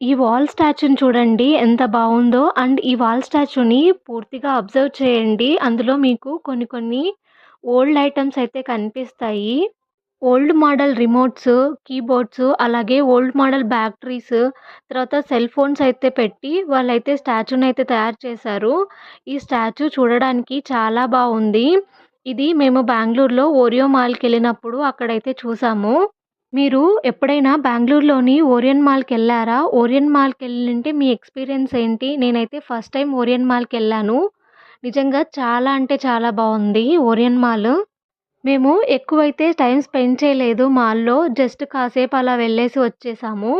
ఈ వాల్ స్టాచ్యూని చూడండి ఎంత బావుందో. అండ్ ఈ వాల్ స్టాచ్యూని పూర్తిగా అబ్జర్వ్ చేయండి. అందులో మీకు కొన్ని కొన్ని ఓల్డ్ ఐటెమ్స్ అయితే కనిపిస్తాయి. ఓల్డ్ మోడల్ రిమోట్స్, కీబోర్డ్స్ అలాగే ఓల్డ్ మోడల్ బ్యాటరీస్, తర్వాత సెల్ ఫోన్స్ అయితే పెట్టి వాళ్ళైతే స్టాచ్యూనయితే తయారు చేశారు. ఈ స్టాచ్యూ చూడడానికి చాలా బావుంది. ఇది మేము బెంగుళూరులో ఓరియో మాల్‌కెళ్ళినప్పుడు అక్కడైతే చూసాము. మీరు ఎప్పుడైనా బెంగుళూరులోని ఓరియన్ మాల్‌కెళ్లారా? ఓరియన్ మాల్‌కెళ్ళుంటే మీ ఎక్స్‌పీరియన్స్ ఏంటి? నేనైతే ఫస్ట్ టైమ్ ఓరియన్ మాల్‌కెళ్ళాను. నిజంగా చాలా అంటే చాలా బావుంది ఓరియన్ మాల్. మేము ఎక్కువైతే టైమ్ స్పెండ్ చేయలేదు మాల్‌లో. జస్ట్ కాసేపు అలా వెళ్ళేసి వచ్చేసాము.